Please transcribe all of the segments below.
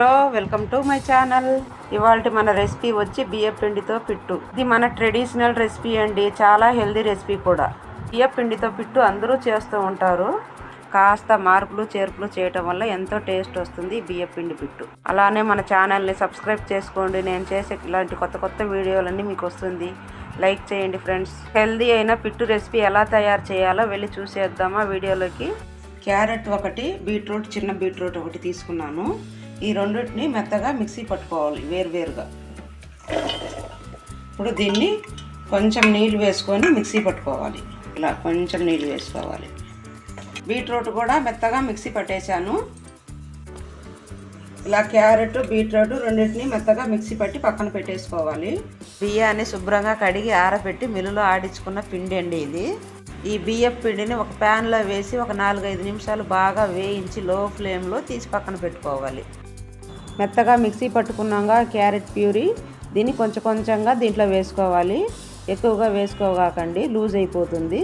Hello, welcome to my channel. ఇవాళ మన recipe వచ్చి బియ్యం పిండితో పిట్టు. ఇది మన ట్రెడిషనల్ రెసిపీ అండి, చాలా హెల్దీ రెసిపీ కూడా. బియ్యం పిండితో పిట్టు అందరూ చేస్తూ ఉంటారు. కాస్త మార్పులు చేర్పులు చేయటం వల్ల ఎంతో టేస్ట్ వస్తుంది బియ్యం పిండి పిట్టు. అలానే మన ఛానల్ని సబ్స్క్రైబ్ చేసుకోండి. నేను చేసే ఇలాంటి కొత్త కొత్త వీడియోలన్నీ మీకు వస్తుంది. లైక్ చేయండి ఫ్రెండ్స్. హెల్దీ అయిన పిట్టు రెసిపీ ఎలా తయారు చేయాలో వెళ్ళి చూసేద్దామా వీడియోలోకి. క్యారెట్ ఒకటి, బీట్రూట్, చిన్న బీట్రూట్ ఒకటి తీసుకున్నాను. ఈ రెండింటిని మెత్తగా మిక్సీ పట్టుకోవాలి వేరువేరుగా. ఇప్పుడు దీన్ని కొంచెం నీళ్ళు వేసుకొని మిక్సీ పట్టుకోవాలి. ఇలా కొంచెం నీళ్ళు వేసుకోవాలి. బీట్రూట్ కూడా మెత్తగా మిక్సీ పట్టేశాను. ఇలా క్యారెట్, బీట్రూట్ రెండింటిని మెత్తగా మిక్సీ పట్టి పక్కన పెట్టేసుకోవాలి. బియ్యాన్ని శుభ్రంగా కడిగి ఆరబెట్టి మిల్లులో ఆడించుకున్న పిండి అండి ఇది. ఈ బియ్యం పిండిని ఒక ప్యాన్లో వేసి ఒక 4-5 నిమిషాలు బాగా వేయించి లో ఫ్లేమ్లో తీసి పక్కన పెట్టుకోవాలి. మెత్తగా మిక్సీ పట్టుకున్నాక క్యారెట్ ప్యూరీ దీన్ని కొంచెం కొంచెంగా దీంట్లో వేసుకోవాలి. ఎక్కువగా వేసుకోగాకండి, లూజ్ అయిపోతుంది.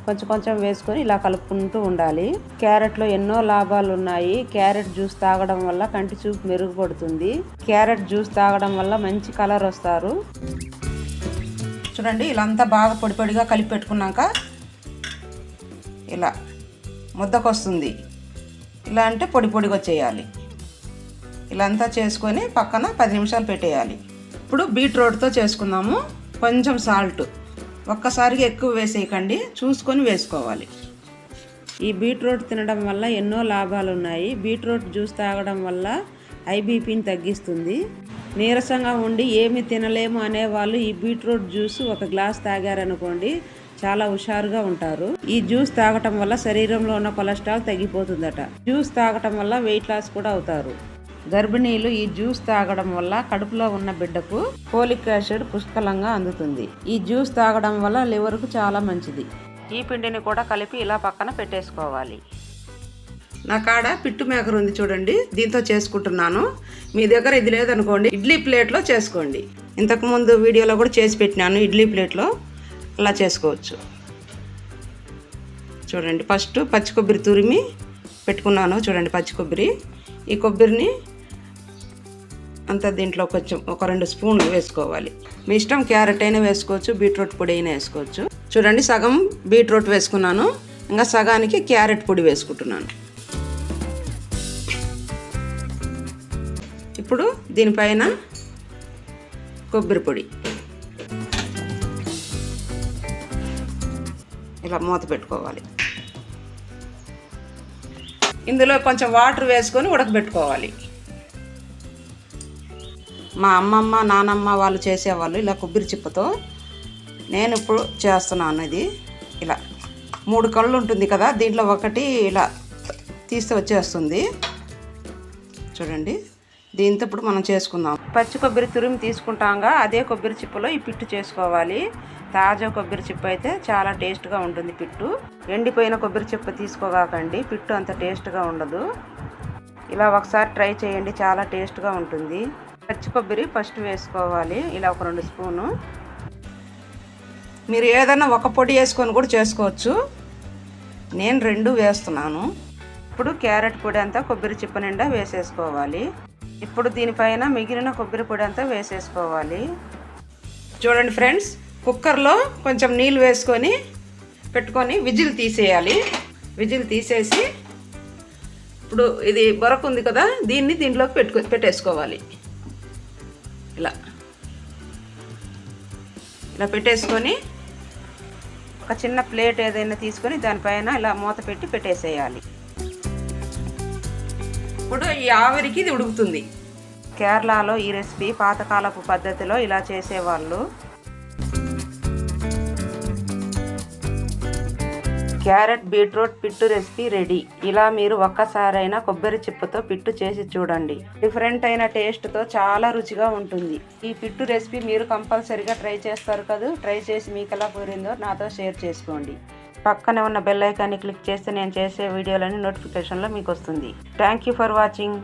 కొంచెం కొంచెం వేసుకొని ఇలా కలుపుకుంటూ ఉండాలి. క్యారెట్లో ఎన్నో లాభాలు ఉన్నాయి. క్యారెట్ జ్యూస్ తాగడం వల్ల కంటి చూపు మెరుగుపడుతుంది. క్యారెట్ జ్యూస్ తాగడం వల్ల మంచి కలర్ వస్తారు. చూడండి, ఇలా అంతా బాగా పొడి పొడిగా కలిపి పెట్టుకున్నాక ఇలా ముద్దకొస్తుంది. ఇలా అంటే పొడి పొడిగా చేయాలి. ఇలా అంతా చేసుకొని పక్కన 10 నిమిషాలు పెట్టేయాలి. ఇప్పుడు బీట్రూట్తో చేసుకుందాము. కొంచెం సాల్ట్, ఒక్కసారిగా ఎక్కువ వేసేయకండి, చూసుకొని వేసుకోవాలి. ఈ బీట్రూట్ తినడం వల్ల ఎన్నో లాభాలు ఉన్నాయి. బీట్రూట్ జ్యూస్ తాగడం వల్ల ఐబీపీని తగ్గిస్తుంది. నీరసంగా ఉండి ఏమి తినలేము అనేవాళ్ళు ఈ బీట్రూట్ జ్యూస్ ఒక గ్లాస్ తాగారనుకోండి, చాలా హుషారుగా ఉంటారు. ఈ జ్యూస్ తాగటం వల్ల శరీరంలో ఉన్న కొలెస్ట్రాల్ తగ్గిపోతుందట. జ్యూస్ తాగటం వల్ల వెయిట్ లాస్ కూడా అవుతారు. గర్భిణీలు ఈ జ్యూస్ తాగడం వల్ల కడుపులో ఉన్న బిడ్డకు ఫోలిక్ యాసిడ్ పుష్కలంగా అందుతుంది. ఈ జ్యూస్ తాగడం వల్ల లివర్కు చాలా మంచిది. ఈ పిండిని కూడా కలిపి ఇలా పక్కన పెట్టేసుకోవాలి. నా కాడ పిట్టు మేకర్ ఉంది చూడండి, దీంతో చేసుకుంటున్నాను. మీ దగ్గర ఇది లేదనుకోండి, ఇడ్లీ ప్లేట్లో చేసుకోండి. ఇంతకుముందు వీడియోలో కూడా చేసి పెట్టినాను. ఇడ్లీ ప్లేట్లో అలా చేసుకోవచ్చు. చూడండి, ఫస్ట్ పచ్చి కొబ్బరి తురిమి పెట్టుకున్నాను. చూడండి, పచ్చి కొబ్బరి. ఈ కొబ్బరిని అంతా దీంట్లో కొంచెం ఒక 2 స్పూన్లు వేసుకోవాలి. మీ ఇష్టం, క్యారెట్ అయినా వేసుకోవచ్చు, బీట్రూట్ పొడి అయినా వేసుకోవచ్చు. చూడండి, సగం బీట్రూట్ వేసుకున్నాను, ఇంకా సగానికి క్యారెట్ పొడి వేసుకుంటున్నాను. ఇప్పుడు దీనిపైన కొబ్బరి పొడి ఇలా మూత పెట్టుకోవాలి. ఇందులో కొంచెం వాటర్ వేసుకొని ఉడకబెట్టుకోవాలి. మా అమ్మమ్మ, నానమ్మ వాళ్ళు చేసేవాళ్ళు ఇలా కొబ్బరి చిప్పతో. నేను ఇప్పుడు చేస్తున్నాను. ఇది ఇలా 3 కళ్ళు ఉంటుంది కదా, దీంట్లో ఒకటి ఇలా తీస్తే వచ్చేస్తుంది. చూడండి, దీంతో ఇప్పుడు మనం చేసుకుందాం. పచ్చి కొబ్బరి తురిమి తీసుకుంటాంగా, అదే కొబ్బరి చిప్పలో ఈ పిట్టు చేసుకోవాలి. తాజా కొబ్బరి చిప్ప అయితే చాలా టేస్ట్గా ఉంటుంది పిట్టు. ఎండిపోయిన కొబ్బరి చిప్ప తీసుకోగాకండి, పిట్టు అంత టేస్ట్గా ఉండదు. ఇలా ఒకసారి ట్రై చేయండి, చాలా టేస్ట్గా ఉంటుంది. పచ్చి కొబ్బరి ఫస్ట్ వేసుకోవాలి, ఇలా ఒక 2 స్పూను. మీరు ఏదైనా ఒక పొడి వేసుకొని కూడా చేసుకోవచ్చు. నేను 2 వేస్తున్నాను. ఇప్పుడు క్యారెట్ పొడి అంతా కొబ్బరి చిప్ప నిండా వేసేసుకోవాలి. ఇప్పుడు దీనిపైన మిగిలిన కొబ్బరి పొడి అంతా వేసేసుకోవాలి. చూడండి ఫ్రెండ్స్, కుక్కర్లో కొంచెం నీళ్ళు వేసుకొని పెట్టుకొని విజిల్ తీసేయాలి. విజిల్ తీసేసి ఇప్పుడు ఇది బొరకు ఉంది కదా, దీన్ని దీంట్లోకి పెట్టేసుకోవాలి. ఇలా ఇలా పెట్టేసుకొని ఒక చిన్న ప్లేట్ ఏదైనా తీసుకొని దానిపైన ఇలా మూత పెట్టి పెట్టేసేయాలి. ఇప్పుడు ఈ ఆవిరికి ఇది ఉడుకుతుంది. కేరళలో ఈ రెసిపీ పాతకాలపు పద్ధతిలో ఇలా చేసేవాళ్ళు. క్యారెట్ బీట్రూట్ పిట్టు రెసిపీ రెడీ. ఇలా మీరు ఒక్కసారైనా కొబ్బరి చిప్పతో పిట్టు చేసి చూడండి. డిఫరెంట్ అయిన టేస్ట్తో చాలా రుచిగా ఉంటుంది. ఈ పిట్టు రెసిపీ మీరు కంపల్సరీగా ట్రై చేస్తారు కదా. ట్రై చేసి మీకు ఎలా కుదిరిందో నాతో షేర్ చేసుకోండి. పక్కనే ఉన్న బెల్ ఐకాన్ని క్లిక్ చేస్తే నేను చేసే వీడియోలని నోటిఫికేషన్లో మీకు వస్తుంది. Thank you for watching.